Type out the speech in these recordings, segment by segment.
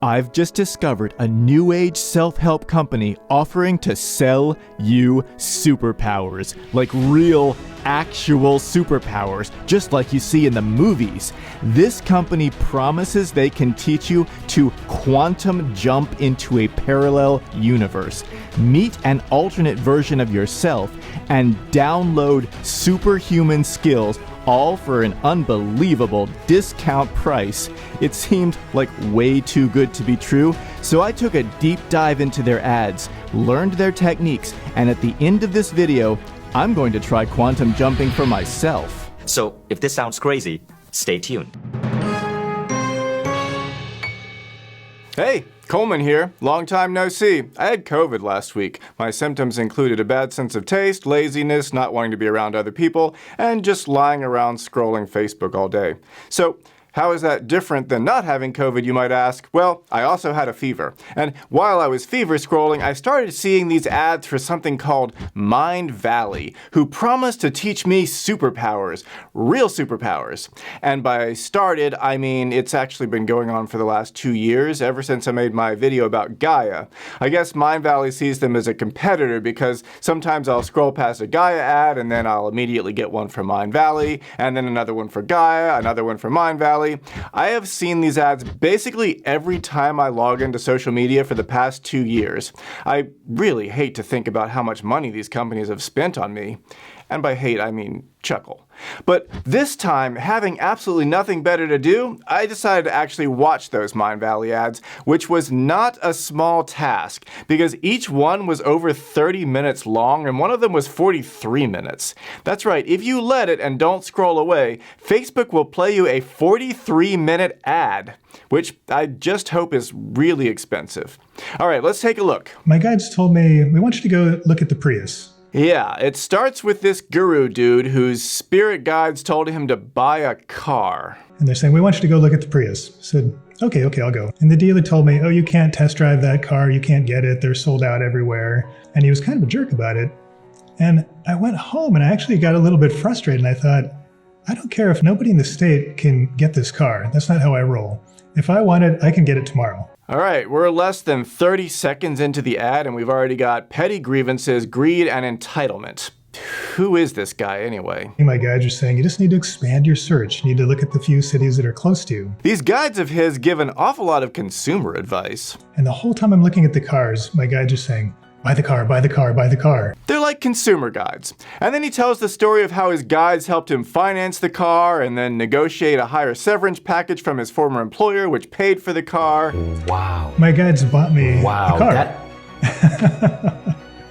I've just discovered a new age self-help company offering to sell you superpowers, like real, actual superpowers, just like you see in the movies. This company promises they can teach you to quantum jump into a parallel universe, meet an alternate version of yourself, and download superhuman skills, all for an unbelievable discount price. It seemed like way too good to be true, so I took a deep dive into their ads, learned their techniques, and at the end of this video, I'm going to try quantum jumping for myself. So, if this sounds crazy, stay tuned. Hey, Coleman here. Long time no see. I had COVID last week. My symptoms included a bad sense of taste, laziness, not wanting to be around other people, and just lying around scrolling Facebook all day. So, how is that different than not having COVID, you might ask? Well, I also had a fever. And while I was fever scrolling, I started seeing these ads for something called Mind Valley, who promised to teach me superpowers, real superpowers. And by started, I mean it's actually been going on for the last 2 years, ever since I made my video about Gaia. I guess Mind Valley sees them as a competitor because sometimes I'll scroll past a Gaia ad and then I'll immediately get one from Mind Valley, and then another one for Gaia, another one for Mind Valley. I have seen these ads basically every time I log into social media for the past 2 years. I really hate to think about how much money these companies have spent on me. And by hate, I mean chuckle. But this time, having absolutely nothing better to do, I decided to actually watch those Mind Valley ads, which was not a small task, because each one was over 30 minutes long, and one of them was 43 minutes. That's right, if you let it and don't scroll away, Facebook will play you a 43-minute ad, which I just hope is really expensive. All right, let's take a look. My guides told me, we want you to go look at the Prius. Yeah, it starts with this guru dude whose spirit guides told him to buy a car. And they're saying, we want you to go look at the Prius. I said, okay, I'll go. And the dealer told me, oh, you can't test drive that car. You can't get it. They're sold out everywhere. And he was kind of a jerk about it. And I went home and I actually got a little bit frustrated. And I thought, I don't care if nobody in the state can get this car. That's not how I roll. If I want it, I can get it tomorrow. All right, we're less than 30 seconds into the ad and we've already got petty grievances, greed, and entitlement. Who is this guy anyway? My guides are saying you just need to expand your search. You need to look at the few cities that are close to you. These guides of his give an awful lot of consumer advice. And the whole time I'm looking at the cars, my guides are saying, buy the car, buy the car, buy the car. They're like consumer guides. And then he tells the story of how his guides helped him finance the car and then negotiate a higher severance package from his former employer, which paid for the car. Wow. My guides bought me a car.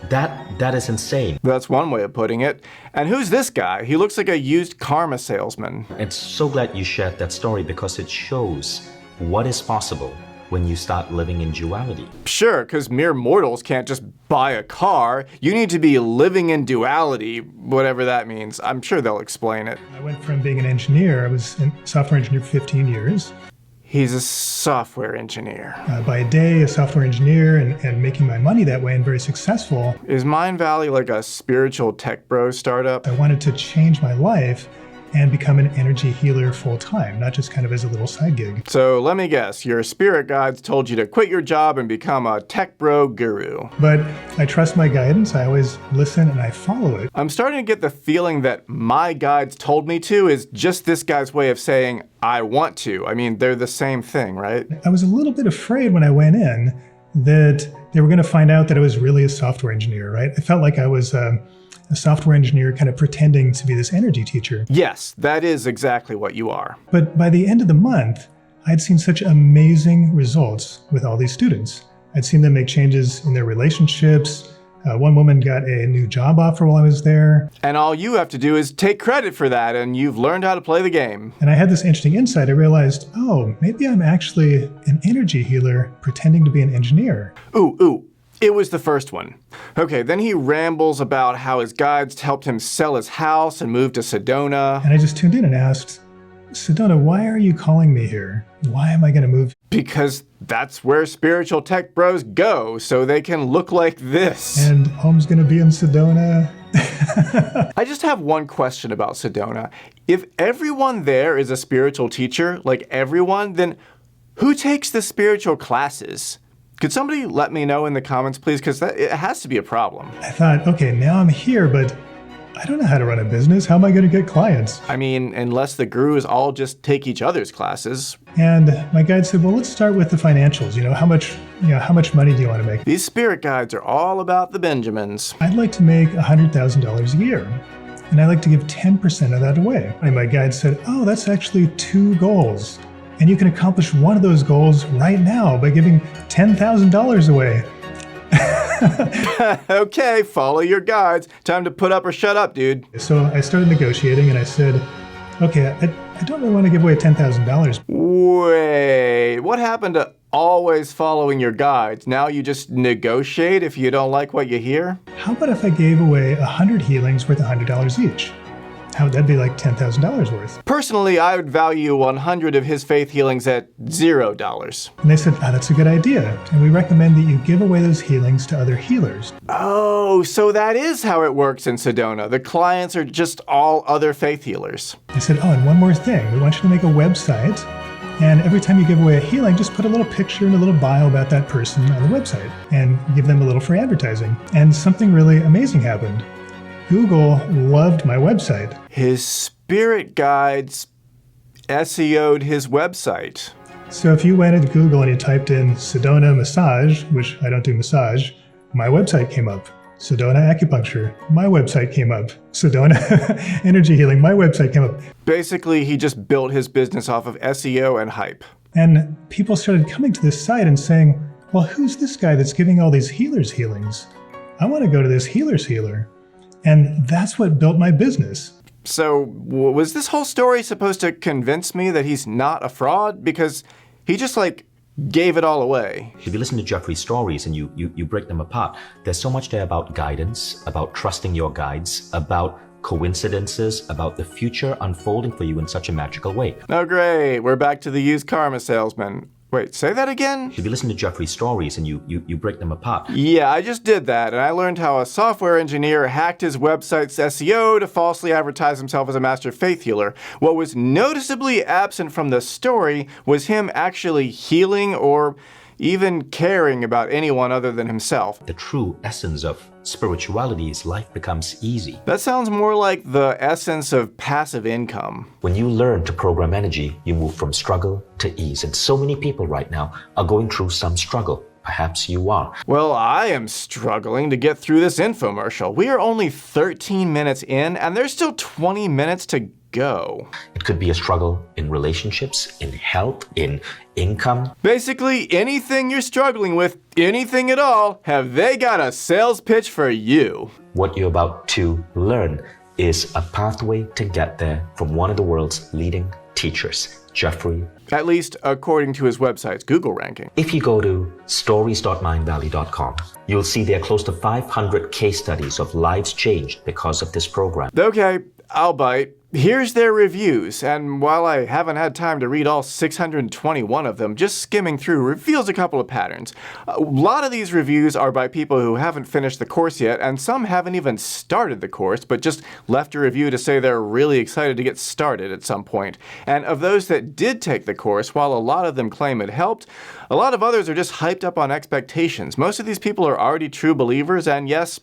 That is insane. That's one way of putting it. And who's this guy? He looks like a used karma salesman. I'm so glad you shared that story because it shows what is possible when you start living in duality. Sure, because mere mortals can't just buy a car. You need to be living in duality, whatever that means. I'm sure they'll explain it. I went from being an engineer, I was a software engineer for 15 years. He's a software engineer. By a day, a software engineer and making my money that way and very successful. Is Mind Valley like a spiritual tech bro startup? I wanted to change my life and become an energy healer full-time, not just kind of as a little side gig. So let me guess, your spirit guides told you to quit your job and become a tech bro guru. But I trust my guidance, I always listen and I follow it. I'm starting to get the feeling that my guides told me to is just this guy's way of saying, I want to. I mean, they're the same thing, right? I was a little bit afraid when I went in that they were going to find out that I was really a software engineer, right? I felt like I was a software engineer kind of pretending to be this energy teacher. Yes, that is exactly what you are. But by the end of the month, I'd seen such amazing results with all these students. I'd seen them make changes in their relationships. One woman got a new job offer while I was there. And all you have to do is take credit for that, and you've learned how to play the game. And I had this interesting insight. I realized, oh, maybe I'm actually an energy healer pretending to be an engineer. Ooh. It was the first one. Okay, then he rambles about how his guides helped him sell his house and move to Sedona. And I just tuned in and asked, Sedona, why are you calling me here? Why am I going to move? Because that's where spiritual tech bros go, so they can look like this. And home's going to be in Sedona. I just have one question about Sedona. If everyone there is a spiritual teacher, like everyone, then Who takes the spiritual classes? Could somebody let me know in the comments, please? Because it has to be a problem. I thought, okay, now I'm here, but I don't know how to run a business. How am I going to get clients? I mean, unless the gurus all just take each other's classes. And my guide said, well, let's start with the financials. How much money do you want to make? These spirit guides are all about the Benjamins. I'd like to make $100,000 a year. And I'd like to give 10% of that away. And my guide said, oh, that's actually 2 goals. And you can accomplish one of those goals right now by giving $10,000 away. Okay, follow your guides. Time to put up or shut up, dude. So I started negotiating and I said, okay, I don't really want to give away $10,000. Wait, what happened to always following your guides? Now you just negotiate if you don't like what you hear? How about if I gave away 100 healings worth $100 each? That'd be like $10,000 worth. Personally, I would value 100 of his faith healings at $0. And they said, that's a good idea. And we recommend that you give away those healings to other healers. Oh, so that is how it works in Sedona. The clients are just all other faith healers. They said, and one more thing. We want you to make a website. And every time you give away a healing, just put a little picture and a little bio about that person on the website and give them a little free advertising. And something really amazing happened. Google loved my website. His spirit guides SEO'd his website. So if you went into Google and you typed in Sedona massage, which I don't do massage, my website came up. Sedona acupuncture, my website came up. Sedona energy healing, my website came up. Basically, he just built his business off of SEO and hype. And people started coming to this site and saying, well, who's this guy that's giving all these healers healings? I want to go to this healer's healer. And that's what built my business. So, was this whole story supposed to convince me that he's not a fraud? Because he just, gave it all away. If you listen to Jeffrey's stories and you break them apart, there's so much there about guidance, about trusting your guides, about coincidences, about the future unfolding for you in such a magical way. Oh, great. We're back to the used karma salesman. Wait, say that again? If you listen to Jeffrey's stories and you break them apart. Yeah, I just did that, and I learned how a software engineer hacked his website's SEO to falsely advertise himself as a master faith healer. What was noticeably absent from the story was him actually healing or even caring about anyone other than himself. The true essence of spirituality is life becomes easy. That sounds more like the essence of passive income. When you learn to program energy, you move from struggle to ease. And so many people right now are going through some struggle. Perhaps you are. Well, I am struggling to get through this infomercial. We are only 13 minutes in, and there's still 20 minutes to go. It could be a struggle in relationships, in health, in income. Basically, anything you're struggling with, anything at all, have they got a sales pitch for you? What you're about to learn is a pathway to get there from one of the world's leading teachers, Jeffrey. At least according to his website's Google ranking. If you go to stories.mindvalley.com, you'll see there are close to 500 case studies of lives changed because of this program. Okay, I'll bite. Here's their reviews, and while I haven't had time to read all 621 of them, just skimming through reveals a couple of patterns. A lot of these reviews are by people who haven't finished the course yet, and some haven't even started the course, but just left a review to say they're really excited to get started at some point. And of those that did take the course, while a lot of them claim it helped, a lot of others are just hyped up on expectations. Most of these people are already true believers, and yes,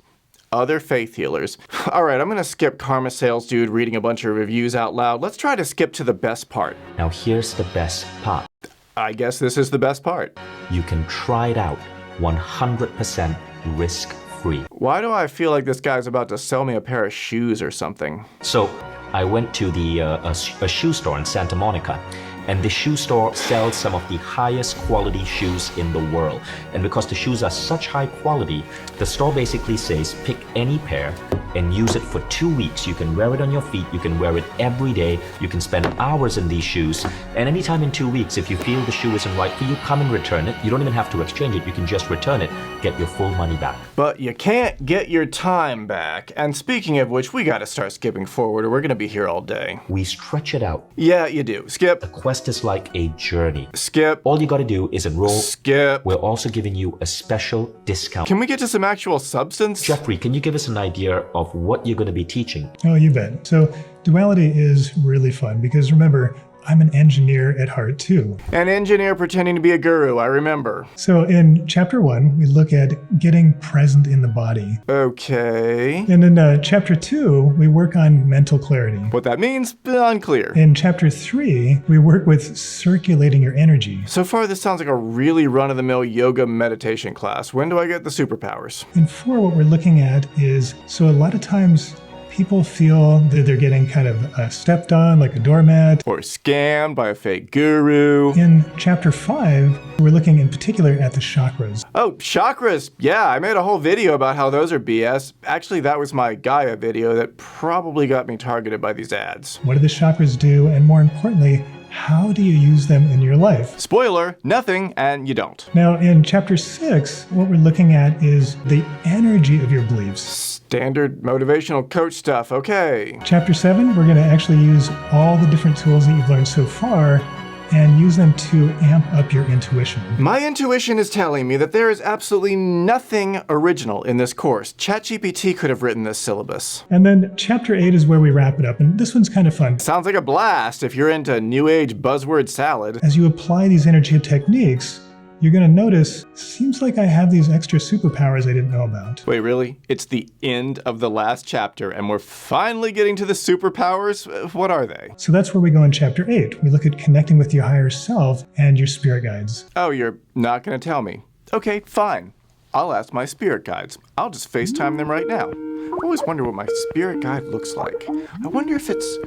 other faith healers. Alright, I'm gonna skip Karma Sales Dude reading a bunch of reviews out loud. Let's try to skip to the best part. Now here's the best part. I guess this is the best part. You can try it out 100% risk-free. Why do I feel like this guy's about to sell me a pair of shoes or something? So I went to a shoe store in Santa Monica, and the shoe store sells some of the highest quality shoes in the world. And because the shoes are such high quality, the store basically says pick any pair and use it for 2 weeks. You can wear it on your feet, you can wear it every day, you can spend hours in these shoes, and anytime in 2 weeks, if you feel the shoe isn't right for you, come and return it. You don't even have to exchange it, you can just return it, get your full money back. But you can't get your time back. And speaking of which, we gotta start skipping forward or we're gonna be here all day. We stretch it out. Yeah, you do. Skip. The quest is like a journey. Skip. All you gotta do is enroll. Skip. We're also giving you a special discount. Can we get to some actual substance? Jeffrey, can you give us an idea of what you're going to be teaching? Oh, you bet. So duality is really fun because remember, I'm an engineer at heart too. An engineer pretending to be a guru, I remember. So in chapter 1, we look at getting present in the body. Okay. And in chapter 2, we work on mental clarity. What that means, unclear. In chapter 3, we work with circulating your energy. So far, this sounds like a really run-of-the-mill yoga meditation class. When do I get the superpowers? In 4, what we're looking at is, so a lot of times people feel that they're getting kind of stepped on like a doormat. Or scammed by a fake guru. In chapter 5, we're looking in particular at the chakras. Oh, chakras. Yeah, I made a whole video about how those are BS. Actually, that was my Gaia video that probably got me targeted by these ads. What do the chakras do? And more importantly, how do you use them in your life? Spoiler, nothing, and you don't. Now, in chapter 6, what we're looking at is the energy of your beliefs. Standard motivational coach stuff, okay. Chapter 7, we're going to actually use all the different tools that you've learned so far and use them to amp up your intuition. My intuition is telling me that there is absolutely nothing original in this course. ChatGPT could have written this syllabus. And then chapter 8 is where we wrap it up, and this one's kind of fun. Sounds like a blast if you're into new age buzzword salad. As you apply these energy techniques, you're going to notice, seems like I have these extra superpowers I didn't know about. Wait, really? It's the end of the last chapter, and we're finally getting to the superpowers? What are they? So that's where we go in chapter 8. We look at connecting with your higher self and your spirit guides. Oh, you're not going to tell me. Okay, fine. I'll ask my spirit guides. I'll just FaceTime them right now. I always wonder what my spirit guide looks like. I wonder if it's...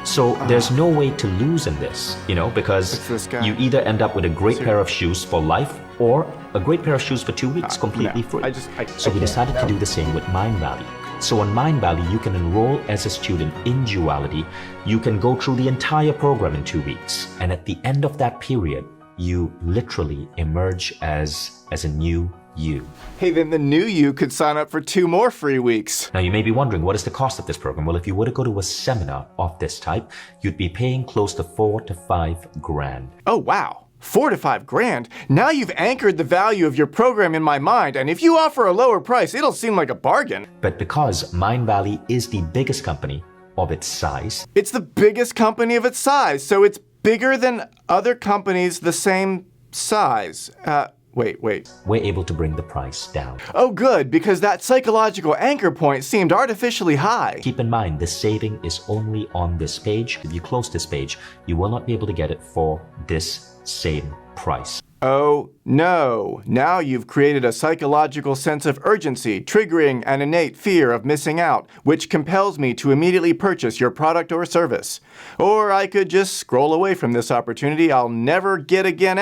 So there's no way to lose in this, because It's this guy. you either end up with a great pair of shoes for life or a great pair of shoes for 2 weeks completely no. free. I We decided to do the same with Mind Valley. So on Mind Valley, you can enroll as a student in duality. You can go through the entire program in 2 weeks. And at the end of that period, you literally emerge as a new you. Hey, then the new you could sign up for 2 more free weeks. Now you may be wondering, what is the cost of this program? Well, if you were to go to a seminar of this type, you'd be paying close to $4,000 to $5,000. Oh, wow. 4 to 5 grand? Now you've anchored the value of your program in my mind, and if you offer a lower price, it'll seem like a bargain. But because Mind Valley is the biggest company of its size, It's the biggest company of its size, so it's bigger than other companies the same size. Wait. we're able to bring the price down. Oh, good, because that psychological anchor point seemed artificially high. Keep in mind, this saving is only on this page. If you close this page, you will not be able to get it for this same price. Oh, no. Now you've created a psychological sense of urgency, triggering an innate fear of missing out, which compels me to immediately purchase your product or service. Or I could just scroll away from this opportunity I'll never get again.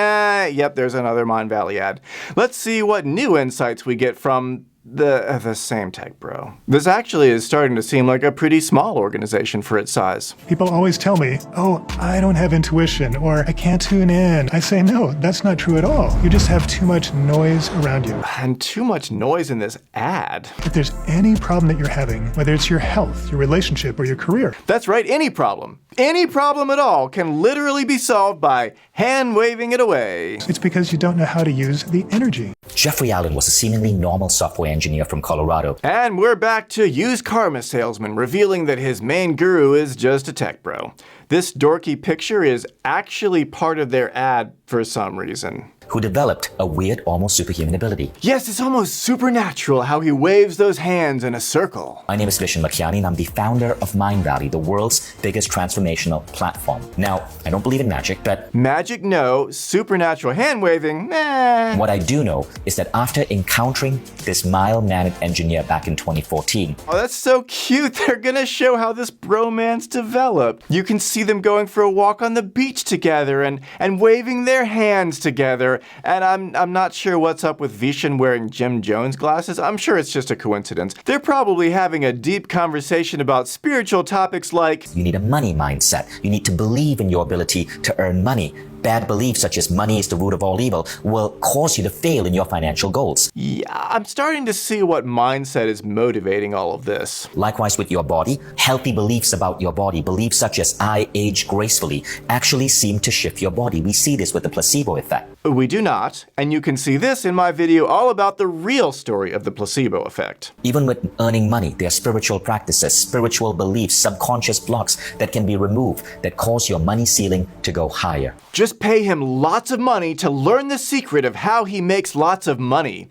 Yep, there's another Mind Valley ad. Let's see what new insights we get from the same tech bro. This actually is starting to seem like a pretty small organization for its size. People always tell me, oh, I don't have intuition, or I can't tune in. I say, no, that's not true at all. You just have too much noise around you. And too much noise in this ad. If there's any problem that you're having, whether it's your health, your relationship, or your career, That's right, any problem at all can literally be solved by hand-waving it away. it's because you don't know how to use the energy. Jeffrey Allen was a seemingly normal software engineer from Colorado. And we're back to used karma salesman revealing that his main guru is just a tech bro. This dorky picture is actually part of their ad for some reason. Who developed a weird, almost superhuman ability. Yes, it's almost supernatural how he waves those hands in a circle. My name is Vishen Lakhiani, and I'm the founder of Mind Valley, the world's biggest transformational platform. Now, I don't believe in magic, but Magic, no. Supernatural hand waving, nah. what I do know is that after encountering this mild-mannered engineer back in 2014, Oh, that's so cute. They're gonna show how this bromance developed. You can see them going for a walk on the beach together and waving their hands together. And I'm not sure what's up with Vishen wearing Jim Jones glasses. I'm sure it's just a coincidence. They're probably having a deep conversation about spiritual topics like, you need a money mindset. You need to believe in your ability to earn money. Bad beliefs such as money is the root of all evil will cause you to fail in your financial goals. yeah, I'm starting to see what mindset is motivating all of this. Likewise with your body, healthy beliefs about your body, beliefs such as I age gracefully, actually seem to shift your body. We see this with the placebo effect. We do not, and you can see this in my video all about the real story of the placebo effect. Even with earning money, there are spiritual practices, spiritual beliefs, subconscious blocks that can be removed that cause your money ceiling to go higher. Just pay him lots of money to learn the secret of how he makes lots of money.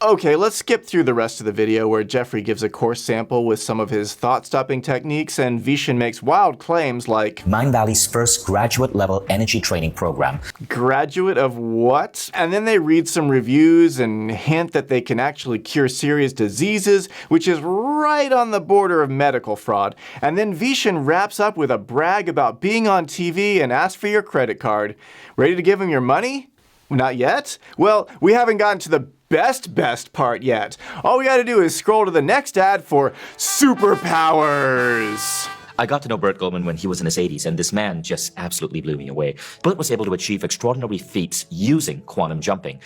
Okay, let's skip through the rest of the video where Jeffrey gives a course sample with some of his thought-stopping techniques and Vishen makes wild claims like Mindvalley's first graduate-level energy training program. Graduate of what? And then they read some reviews and hint that they can actually cure serious diseases, which is right on the border of medical fraud. And then Vishen wraps up with a brag about being on TV and asks for your credit card. Ready to give him your money? Not yet? Well, we haven't gotten to the best part yet. All we gotta do is scroll to the next ad for Superpowers. I got to know Burt Goldman when he was in his 80s, and this man just absolutely blew me away. Burt was able to achieve extraordinary feats using quantum jumping.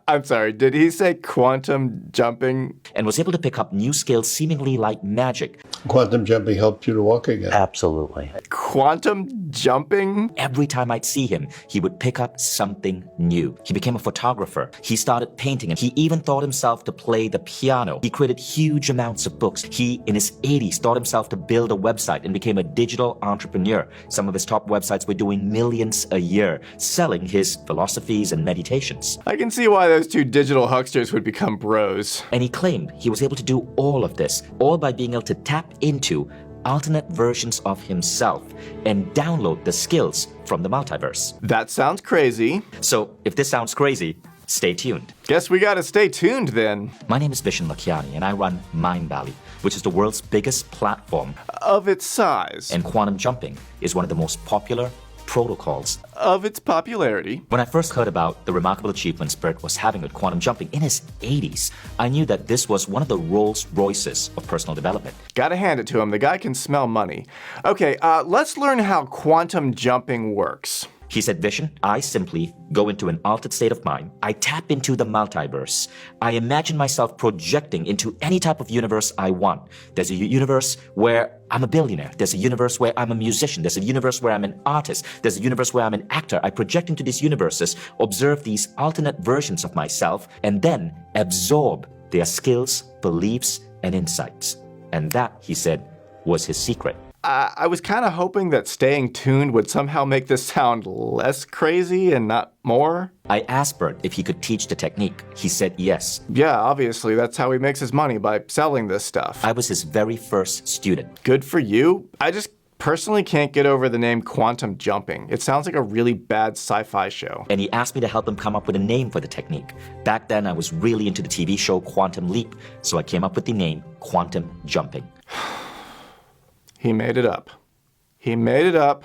I'm sorry, did he say quantum jumping? And was able to pick up new skills seemingly like magic. Quantum jumping helped you to walk again. Absolutely. Quantum jumping? Every time I'd see him, he would pick up something new. He became a photographer. He started painting, and he even taught himself to play the piano. He created huge amounts of books. He, in his 80s, taught himself to build a website and became a digital entrepreneur. Some of his top websites were doing millions a year, selling his philosophies and meditations. I can see why those two digital hucksters would become bros. And he claimed he was able to do all of this, all by being able to tap into alternate versions of himself and download the skills from the multiverse. That sounds crazy. So if this sounds crazy, stay tuned. Guess we gotta stay tuned then. My name is Vishen Lakhiani, and I run Mindvalley, which is the world's biggest platform. Of its size. And quantum jumping is one of the most popular protocols. Of its popularity. When I first heard about the remarkable achievements Burt was having with quantum jumping in his 80s, I knew that this was one of the Rolls Royces of personal development. Gotta hand it to him, the guy can smell money. Okay, let's learn how quantum jumping works. He said, Vishen, I simply go into an altered state of mind. I tap into the multiverse. I imagine myself projecting into any type of universe I want. There's a universe where I'm a billionaire. There's a universe where I'm a musician. There's a universe where I'm an artist. There's a universe where I'm an actor. I project into these universes, observe these alternate versions of myself, and then absorb their skills, beliefs, and insights. And that, he said, was his secret. I was kind of hoping that staying tuned would somehow make this sound less crazy and not more. I asked Burt if he could teach the technique. He said yes. Yeah, obviously, that's how he makes his money, by selling this stuff. I was his very first student. Good for you. I just personally can't get over the name quantum jumping. It sounds like a really bad sci-fi show. And he asked me to help him come up with a name for the technique. Back then, I was really into the TV show Quantum Leap, so I came up with the name Quantum Jumping. He made it up. He made it up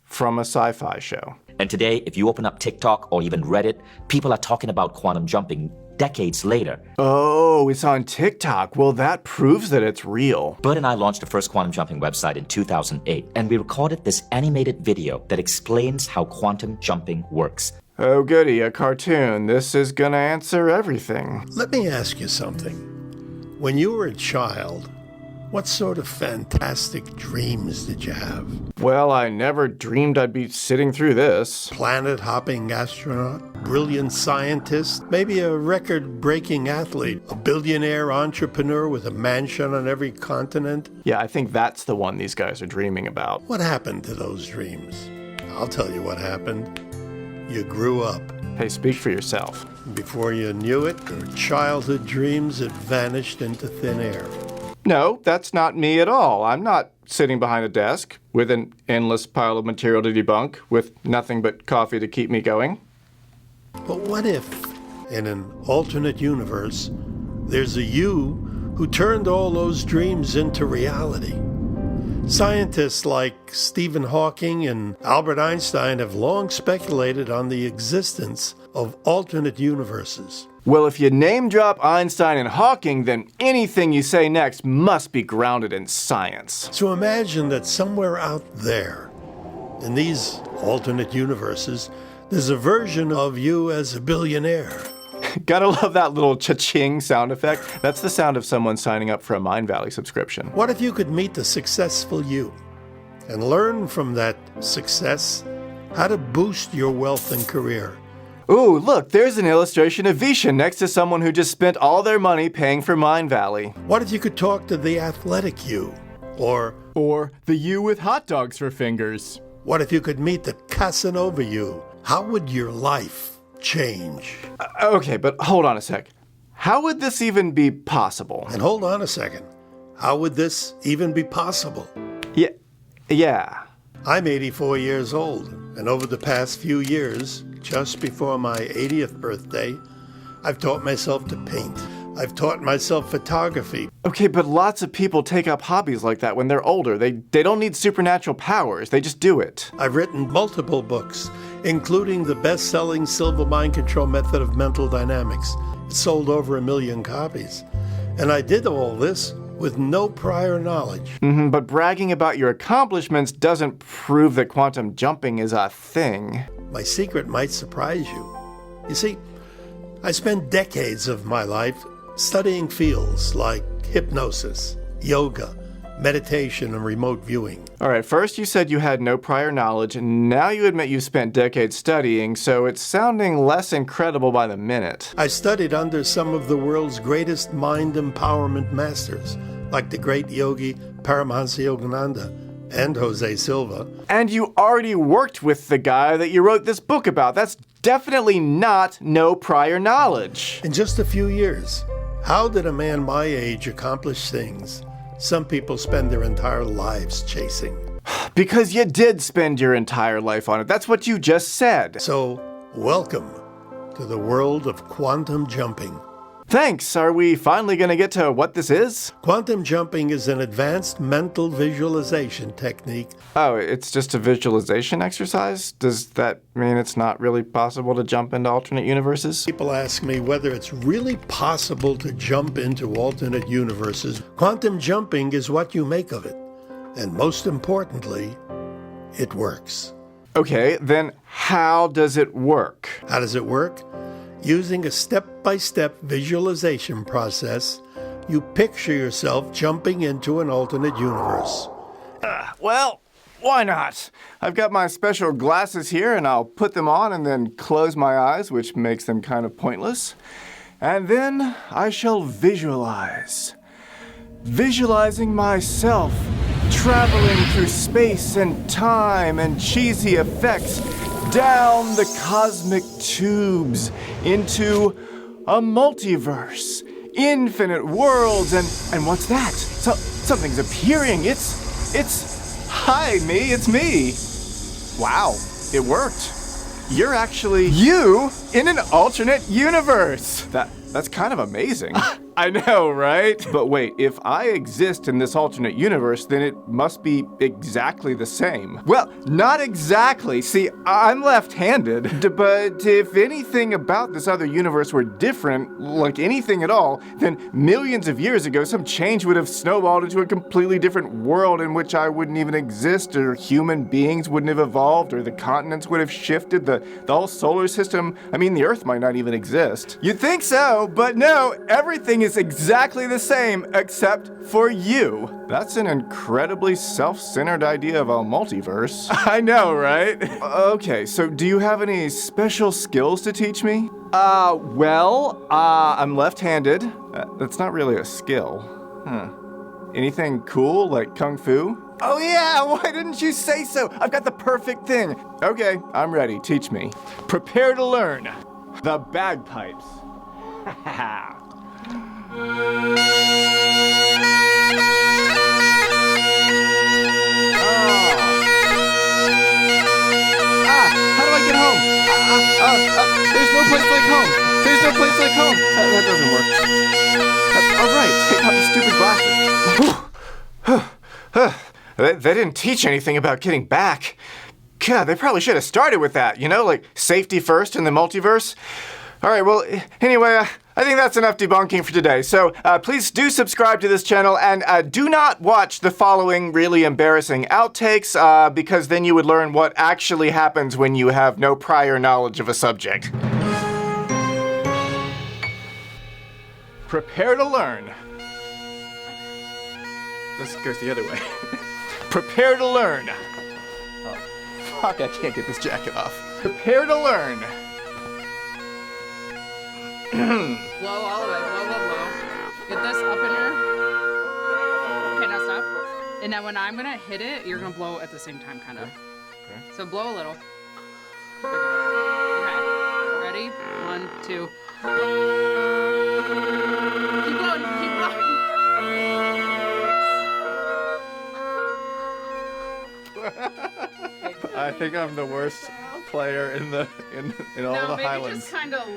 from a sci-fi show. And today, if you open up TikTok or even Reddit, people are talking about quantum jumping decades later. Oh, it's on TikTok. Well, that proves that it's real. Burt and I launched the first quantum jumping website in 2008, and we recorded this animated video that explains how quantum jumping works. Oh goody, a cartoon. This is gonna answer everything. Let me ask you something. When you were a child, what sort of fantastic dreams did you have? Well, I never dreamed I'd be sitting through this. Planet-hopping astronaut, brilliant scientist, maybe a record-breaking athlete, a billionaire entrepreneur with a mansion on every continent. Yeah, I think that's the one these guys are dreaming about. What happened to those dreams? I'll tell you what happened. You grew up. Hey, speak for yourself. Before you knew it, your childhood dreams had vanished into thin air. No, that's not me at all. I'm not sitting behind a desk with an endless pile of material to debunk with nothing but coffee to keep me going. But what if, in an alternate universe, there's a you who turned all those dreams into reality? Scientists like Stephen Hawking and Albert Einstein have long speculated on the existence of alternate universes. Well, if you name drop Einstein and Hawking, then anything you say next must be grounded in science. So imagine that somewhere out there, in these alternate universes, there's a version of you as a billionaire. Gotta love that little cha-ching sound effect. That's the sound of someone signing up for a Mindvalley subscription. What if you could meet the successful you and learn from that success how to boost your wealth and career? Ooh, look, there's an illustration of Visha next to someone who just spent all their money paying for Mind Valley. What if you could talk to the athletic you? Or the you with hot dogs for fingers. what if you could meet the Casanova you? How would your life change? Okay, but hold on a sec. How would this even be possible? And hold on a second. How would this even be possible? Yeah. I'm 84 years old, and over the past few years, just before my 80th birthday, I've taught myself to paint. I've taught myself photography. Okay, but lots of people take up hobbies like that when they're older. They don't need supernatural powers. They just do it. I've written multiple books, including the best-selling Silver Mind Control Method of Mental Dynamics. It sold over 1 million copies. And I did all this with no prior knowledge. But bragging about your accomplishments doesn't prove that quantum jumping is a thing. My secret might surprise you. You see, I spent decades of my life studying fields like hypnosis, yoga, meditation, and remote viewing. All right, first you said you had no prior knowledge, and now you admit you spent decades studying, so it's sounding less incredible by the minute. I studied under some of the world's greatest mind empowerment masters, like the great yogi Paramahansa Yogananda and Jose Silva. And you already worked with the guy that you wrote this book about. That's definitely not no prior knowledge. In just a few years, how did a man my age accomplish things some people spend their entire lives chasing? Because you did spend your entire life on it. That's what you just said. So, welcome to the world of quantum jumping. Thanks. Are we finally going to get to what this is? Quantum jumping is an advanced mental visualization technique. Oh, it's just a visualization exercise? Does that mean it's not really possible to jump into alternate universes? People ask me whether it's really possible to jump into alternate universes. Quantum jumping is what you make of it. And most importantly, it works. Okay, then how does it work? How does it work? Using a step-by-step visualization process, you picture yourself jumping into an alternate universe. Well, why not? I've got my special glasses here, and I'll put them on and then close my eyes, which makes them kind of pointless. And then I shall visualize. Visualizing myself traveling through space and time and cheesy effects down the cosmic tubes into a multiverse, infinite worlds, and what's that? Something's appearing. Hi, me, it's me. Wow, it worked. You're actually you in an alternate universe. That's kind of amazing. I know, right? But wait, if I exist in this alternate universe, then it must be exactly the same. Well, not exactly. See, I'm left-handed, but if anything about this other universe were different, like anything at all, then millions of years ago, some change would have snowballed into a completely different world in which I wouldn't even exist, or human beings wouldn't have evolved, or the continents would have shifted, the whole solar system. I mean, the Earth might not even exist. You'd think so, but no, everything is exactly the same except for you. That's an incredibly self-centered idea of a multiverse. I know, right? Okay, so do you have any special skills to teach me? I'm left-handed. That's not really a skill. Anything cool, like Kung Fu? Oh yeah, why didn't you say so? I've got the perfect thing. Okay, I'm ready. Teach me. Prepare to learn. The bagpipes. How do I get home? There's no place like home. There's no place like home. That doesn't work. All right, take off the stupid glasses. They didn't teach anything about getting back. God, they probably should have started with that, like safety first in the multiverse. All right, well, anyway, I think that's enough debunking for today. So please do subscribe to this channel and do not watch the following really embarrassing outtakes because then you would learn what actually happens when you have no prior knowledge of a subject. Prepare to learn. This goes the other way. Prepare to learn. Oh, fuck, I can't get this jacket off. Prepare to learn. Blow all the way. Blow. Get this up in here. Okay, now stop. And now when I'm gonna hit it, you're gonna blow at the same time, kind of. Okay. So blow a little. Okay. Ready? 1, 2. Keep blowing. Keep blowing. I think I'm the worst player in all No, the maybe Highlands. just kind of.